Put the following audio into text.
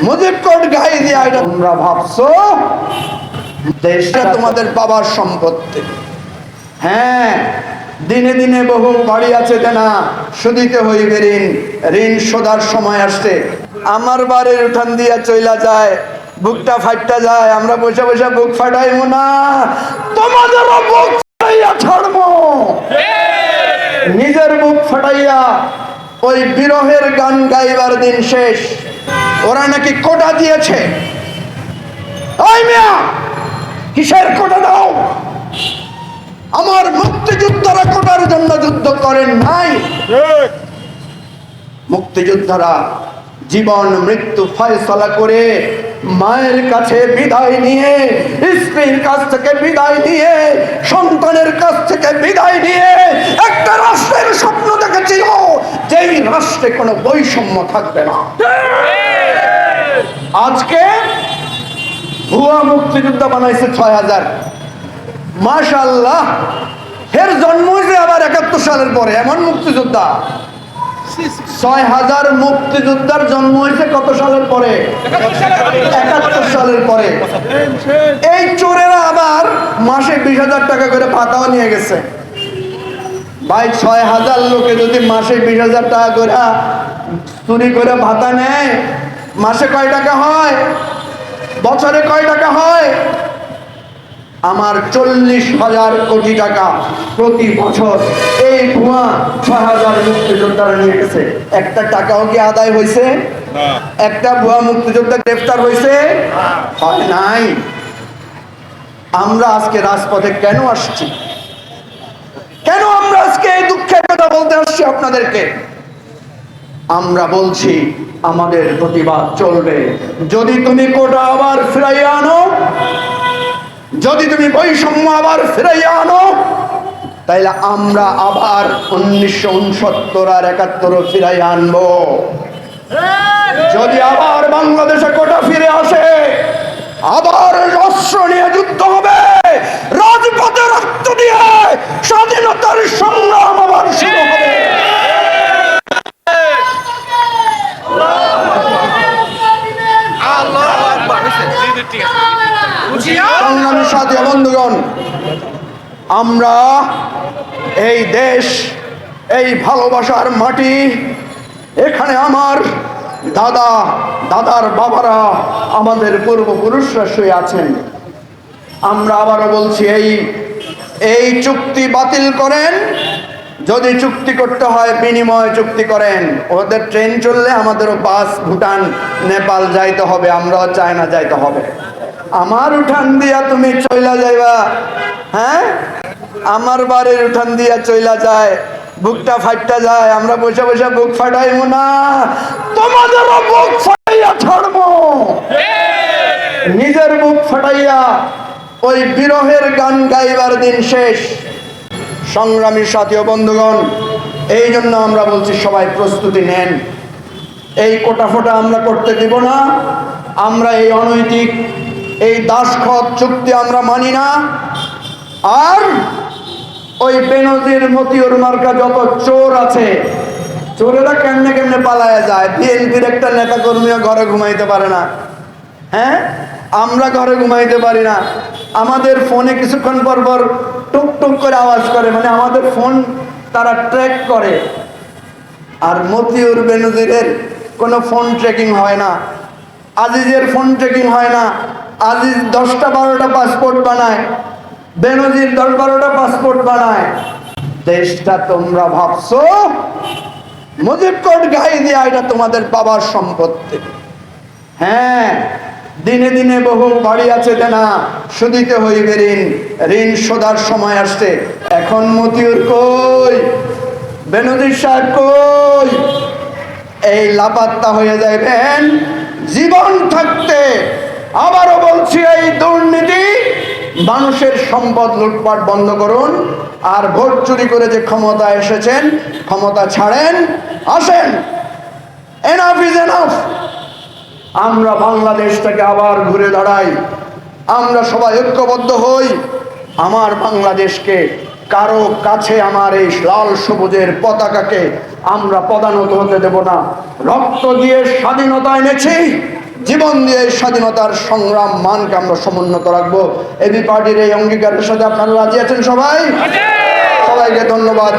Mujib code গায়ে দিয়া এটা তোমরা ভাবছো দেশটা তোমাদের বাবার সম্পত্তি। হ্যাঁ, দিনে দিনে বহু বাড়ি আছে দেনা, শুধিতে হইবে ঋণ, ঋণ শোধার সময় আসছে। আমার বাড়ির উঠান দিয়া চইলা যায়, বুকটা ফাটটা যায়, আমরা বসে বসে বুক ফাটাইব না, তোমাদেরও বুক ফাটাইয়া ছাড়বো। নিজের বুক ফাটাইয়া ওই বিরহের গান গাইবার দিন শেষ। ওরা নাকি কোটা দিয়েছে। ওই মিয়া, কিসের কোটা দাও? আমার মুক্তিযোদ্ধারা কোটার জন্য যুদ্ধ করেন নাই। মুক্তিযোদ্ধারা জীবন মৃত্যু ফয়সালা করে মায়ের কাছে বিদায় নিয়ে, স্ত্রীর কাছ থেকে বিদায় নিয়ে, সন্তানের কাছ থেকে বিদায় নিয়ে একটা রাষ্ট্রের স্বপ্ন দেখেছিল, যেই রাষ্ট্রে কোনো বৈষম্য থাকবে না। আজকে ভুয়া মুক্তিযোদ্ধা বানাইছে ৬,০০০। মাশাআল্লাহ, এর জন্ম হয়েছে আবার ৭১ সালের পরে। এমন মুক্তিযোদ্ধা ৬,০০০ মুক্তিযোদ্ধার জন্ম হয়েছে কত সালের পরে? ৭১ সালের পরে। এই চোরেরা আবার মাসে ২০,০০০ টাকা করে ভাতাও নিয়ে গেছে। ভাই, ৬,০০০ লোকে যদি মাসে ২০,০০০ টাকা করে চুরি করে ভাতা নেয়, মাসে কয় টাকা হয়? বছরে কয় টাকা হয়? আমার ৪০,০০০ কোটি টাকা প্রতি বছর এই ভুয়া ৬,০০০ মুক্তিযোদ্ধারা নিয়ে গেছে। একটা টাকাও কি আদায় হয়েছে? একটা ভুয়া মুক্তিযোদ্ধা গ্রেফতার হয়েছে? হয় নাই। আমরা আজকে রাজপথে কেন আসছি? কেন আমরা আজকে এই দুঃখের কথা বলতে আসছি আপনাদেরকে? আমরা বলছি আমাদের প্রতিবাদ চলবে। যদি তুমি কোটা আবার ফিরাইয়া আনো, যদি তুমি বৈষম্য আবার ফিরাইয়া আনো, তাইলে আমরা আবার ১৯৬৯ আর ৭১ ফিরাইয়া আনবো। যদি আবার বাংলাদেশে কোটা ফিরে আসে, আবার অস্ত্র নিয়ে যুদ্ধ হবে, রাজপথে রক্ত দিয়ে স্বাধীনতার সংগ্রাম আবার শুরু হবে। সংগ্রামী সাথী বন্ধুগণ, আমরা এই দেশ, এই ভালোবাসার মাটি, এখানে আমার দাদা, দাদার বাবারা, আমাদের পূর্বপুরুষরা শুয়ে আছেন। আমরা আবারও বলছি, এই চুক্তি বাতিল করেন। যদি চুক্তি করতে হয় বিনিময় চুক্তি করেন। ওদের ট্রেন চললে আমাদেরও বাস ভুটান, নেপাল যাইতে হবে, আমরাও চায়না যাইতে হবে। আমার উঠান দিয়া তুমি চইলা যাইবা? হ্যাঁ, আমার বাড়ির উঠান দিয়া চইলা যায়, বুকটা ফাটটা যায়, আমরা বসে বসে বুক ফাটাইব না, তোমাদেরও বুক ফাটাইয়া ছাড়বো। নিজের বুক ফাটাইয়া ওই বিরহের গান গাইবার দিন শেষ। সংগ্রামী সাথী ও বন্ধুগণ, এই জন্য আমরা বলছি সবাই প্রস্তুতি নেন। এই কোটা ফোটা আমরা করতে দিব না। আমরা এই অনৈতিক, এই দাসখত চুক্তি আমরা মানি না। আর ওই বেনজির, মতিউর মার্কা যত চোর আছে, চোরেরা কেমনে কেমনে পালায়া যায়। বিএনপির একটা নেতা কর্মীও ঘরে ঘুমাইতে পারে না। হ্যাঁ, আমরা ঘরে ঘুমাইতে পারি না। আমাদের ফোনে কিছুক্ষণ পর পর টুক টুক করে আওয়াজ করে, মানে আমাদের ফোন তারা ট্র্যাক করে। আর মতিউর, বেনজিরের কোনো ফোন ট্র্যাকিং হয় না। আজিজের ফোন ট্র্যাকিং হয় না। আজিজ 10টা-12টা পাসপোর্ট বানায়, বেনজির 10-12টা পাসপোর্ট বানায়। দেশটা তোমরা ভাবছো মুজিব কোড গায়ে দিয়া এটা তোমাদের বাবার সম্পত্তি। হ্যাঁ, দিনে দিনে বহু বাড়ি আছে দেনা, শুধিতে হইবে ঋণ, ঋণ শোধার সময় আসছে। এখন মতিউর কই? বেনজির সাহেব কই? এই লাপাত্তা হয়ে যাইবেন জীবন থাকতে। আবারও বলছি, এই দুর্নীতি, মানুষের সম্পদ লুটপাট বন্ধ করুন। আর ভোট চুরি করে যে ক্ষমতা এসেছেন, ক্ষমতা ছাড়েন, আসেন। Enough is enough. আমরা বাংলাদেশটাকে আবার ঘুরে দাঁড়াই। আমরা সবাই ঐক্যবদ্ধ হই। আমার বাংলাদেশকে কারো কাছে, আমার এই লাল সবুজের পতাকাকে আমরা পদানত হতে দেব না। রক্ত দিয়ে স্বাধীনতা এনেছি, জীবন দিয়ে এই স্বাধীনতার সংগ্রাম মানকে আমরা সমুন্নত রাখবো। এবি পার্টির এই অঙ্গীকারের সাথে আপনারা রাজি আছেন সবাই? সবাইকে ধন্যবাদ।